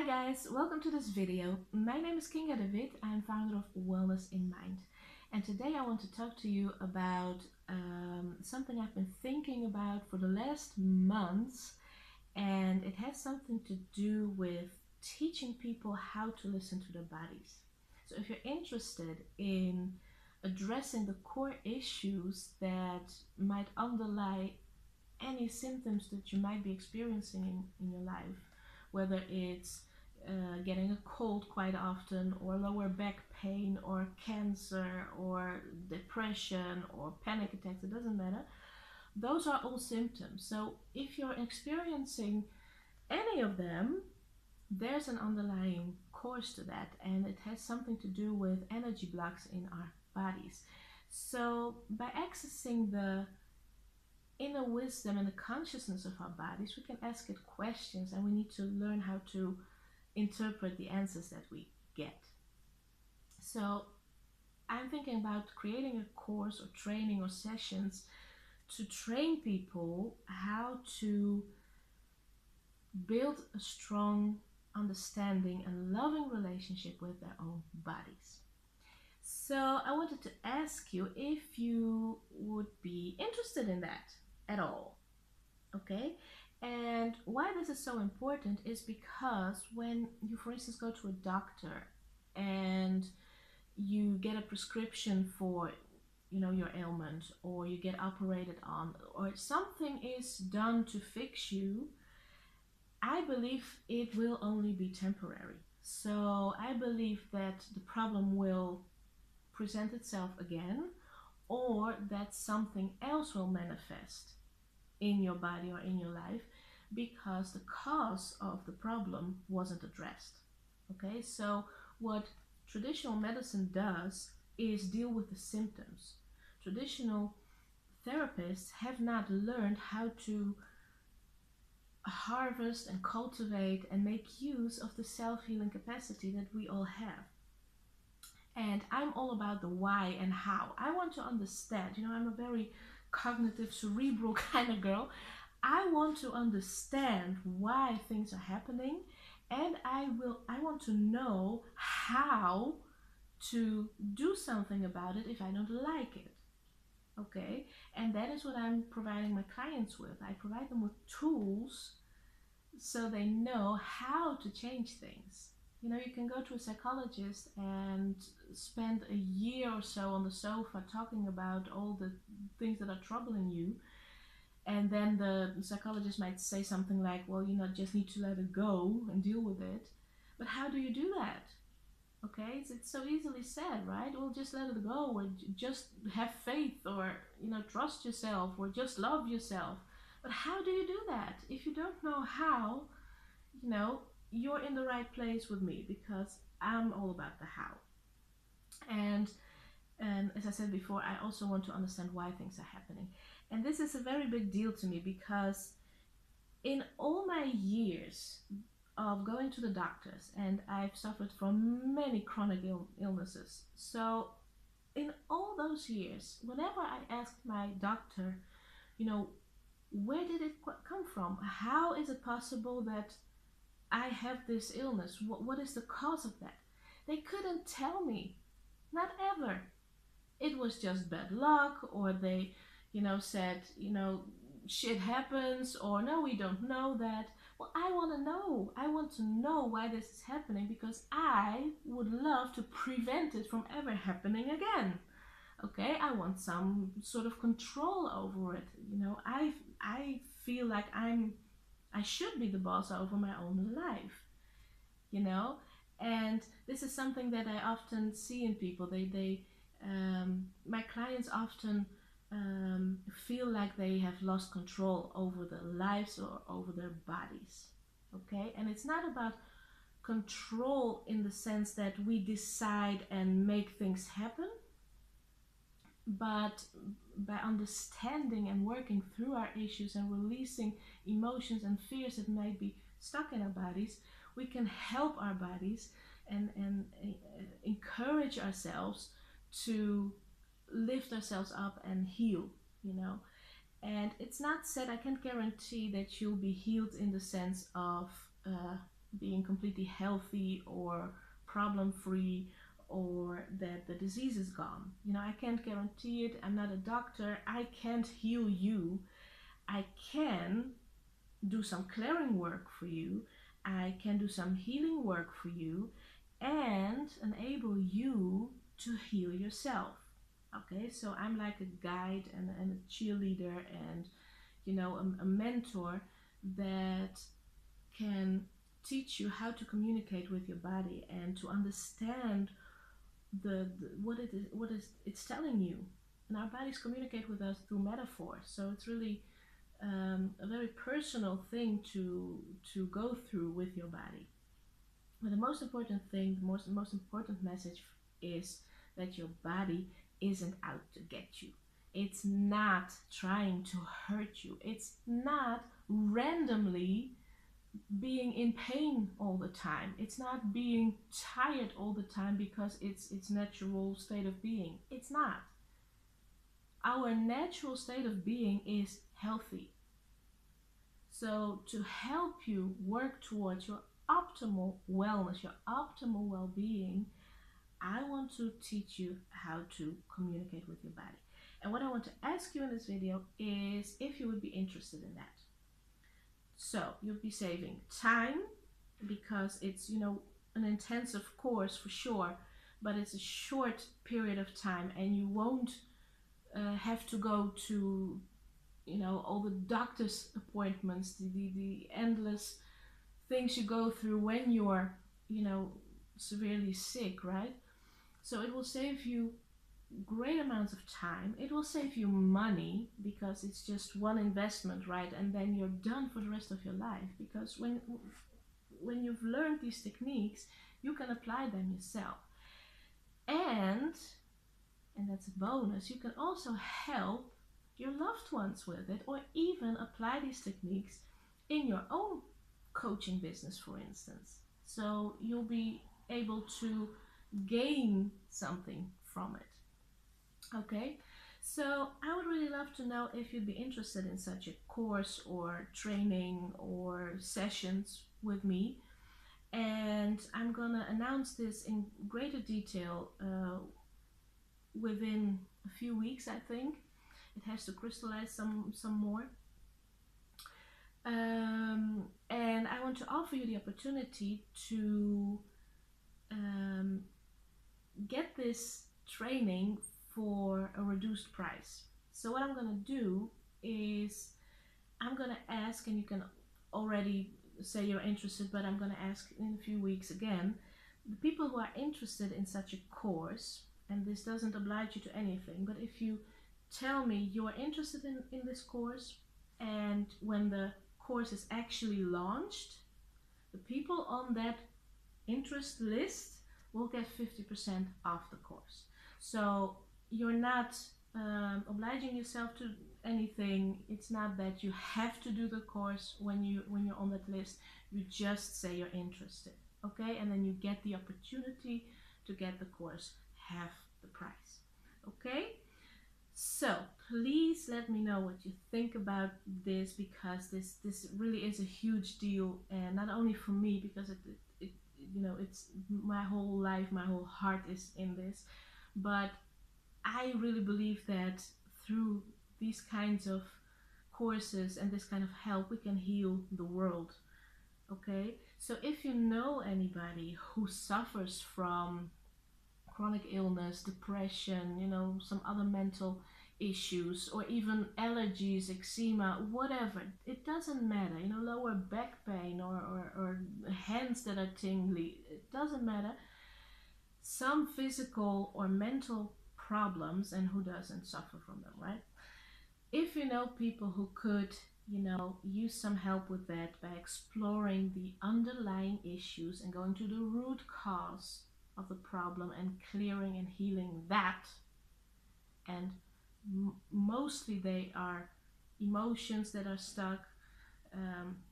Hi guys, welcome to this video. My name is Kinga de Wit. I'm founder of Wellness in Mind. And today I want to talk to you about something I've been thinking about for the last months. And it has something to do with teaching people how to listen to their bodies. So if you're interested in addressing the core issues that might underlie any symptoms that you might be experiencing in your life, whether it's getting a cold quite often, or lower back pain, or cancer, or depression, or panic attacks, it doesn't matter. Those are all symptoms. So if you're experiencing any of them, there's an underlying cause to that, and it has something to do with energy blocks in our bodies. So by accessing the inner wisdom and the consciousness of our bodies, we can ask it questions, and we need to learn how to interpret the answers that we get. So I'm thinking about creating a course or training or sessions to train people how to build a strong understanding and loving relationship with their own bodies. So I wanted to ask you if you would be interested in that at all. Okay, and why this is so important is because when you, for instance, go to a doctor and you get a prescription for your ailment, or you get operated on, or something is done to fix you, I believe it will only be temporary. So I believe that the problem will present itself again, or that something else will manifest in your body or in your life because the cause of the problem wasn't addressed. Okay, so what traditional medicine does is deal with the symptoms. Traditional therapists have not learned how to harvest and cultivate and make use of the self-healing capacity that we all have. And I'm all about the why and how. I want to understand, I'm a very cognitive, cerebral kind of girl. I want to understand why things are happening, and I want to know how to do something about it if I don't like it. Okay, and that is what I'm providing my clients with. I provide them with tools so they know how to change things. You can go to a psychologist and spend a year or so on the sofa talking about all the things that are troubling you, and then the psychologist might say something like, well, just need to let it go and deal with it. But how do you do that? Okay, it's so easily said, right? Well, just let it go, or just have faith, or trust yourself, or just love yourself. But how do you do that? If you don't know how, you're in the right place with me, because I'm all about the how. And as I said before, I also want to understand why things are happening. And this is a very big deal to me, because in all my years of going to the doctors, and I've suffered from many chronic illnesses, so in all those years, whenever I asked my doctor, where did it come from? How is it possible that I have this illness? What is the cause of that? They couldn't tell me. Not ever. It was just bad luck, or they, said, shit happens, or no, we don't know that. Well, I want to know. I want to know why this is happening, because I would love to prevent it from ever happening again. Okay, I want some sort of control over it. I feel like I should be the boss over my own life, and this is something that I often see in people. My clients often feel like they have lost control over their lives or over their bodies. Okay, and it's not about control in the sense that we decide and make things happen, but by understanding and working through our issues and releasing emotions and fears that may be stuck in our bodies, we can help our bodies and encourage ourselves to lift ourselves up and heal. And it's not said, I can't guarantee that you'll be healed in the sense of being completely healthy or problem free, or that the disease is gone. I can't guarantee it. I'm not a doctor. I can't heal you. I can do some clearing work for you. I can do some healing work for you and enable you to heal yourself. Okay, so I'm like a guide and a cheerleader and a mentor that can teach you how to communicate with your body and to understand what it's telling you. And our bodies communicate with us through metaphors, so it's really a very personal thing to go through with your body. But the most important thing, the most important message is that your body isn't out to get you. It's not trying to hurt you. It's not randomly being in pain all the time. It's not being tired all the time because it's its natural state of being. It's not. Our natural state of being is healthy. So to help you work towards your optimal wellness, your optimal well-being, I want to teach you how to communicate with your body. And what I want to ask you in this video is if you would be interested in that. So you'll be saving time because it's, an intensive course for sure, but it's a short period of time and you won't have to go to, all the doctor's appointments, the endless things you go through when you're, severely sick, right? So it will save you great amounts of time. It will save you money because it's just one investment, right? And then you're done for the rest of your life, because when you've learned these techniques, you can apply them yourself. And that's a bonus, you can also help your loved ones with it, or even apply these techniques in your own coaching business, for instance. So you'll be able to gain something from it. Okay, so I would really love to know if you'd be interested in such a course or training or sessions with me. And I'm gonna announce this in greater detail within a few weeks, I think. It has to crystallize some more. And I want to offer you the opportunity to get this training for a reduced price. So what I'm going to do is I'm going to ask, and you can already say you're interested, but I'm going to ask in a few weeks again, the people who are interested in such a course, and this doesn't oblige you to anything, but if you tell me you're interested in this course, and when the course is actually launched, the people on that interest list will get 50% off the course. So you're not obliging yourself to anything. It's not that you have to do the course when you're on that list. You just say you're interested, okay? And then you get the opportunity to get the course half the price, okay? So please let me know what you think about this, because this really is a huge deal, and not only for me, because it's my whole life, my whole heart is in this, but I really believe that through these kinds of courses and this kind of help, we can heal the world. Okay, so if you know anybody who suffers from chronic illness, depression, some other mental issues, or even allergies, eczema, whatever, it doesn't matter, lower back pain or hands that are tingly, it doesn't matter. Some physical or mental problems, and who doesn't suffer from them, right? If you know people who could, use some help with that by exploring the underlying issues and going to the root cause of the problem and clearing and healing that, and mostly they are emotions that are stuck,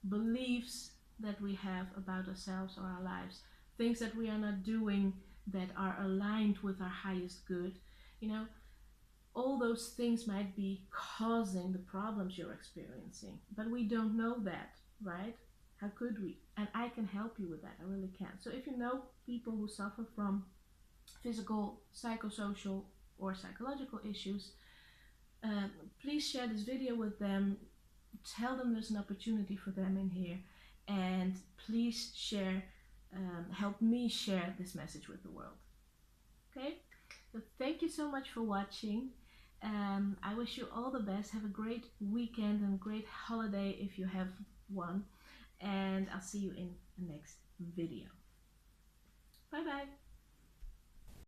beliefs that we have about ourselves or our lives, things that we are not doing that are aligned with our highest good, all those things might be causing the problems you're experiencing, but we don't know that, right? How could we? And I can help you with that. I really can. So if you know people who suffer from physical, psychosocial, or psychological issues, um, please share this video with them. Tell them there's an opportunity for them in here, and please share, help me share this message with the world. Okay, so thank you so much for watching. I wish you all the best. Have a great weekend and great holiday if you have one, and I'll see you in the next video. Bye bye.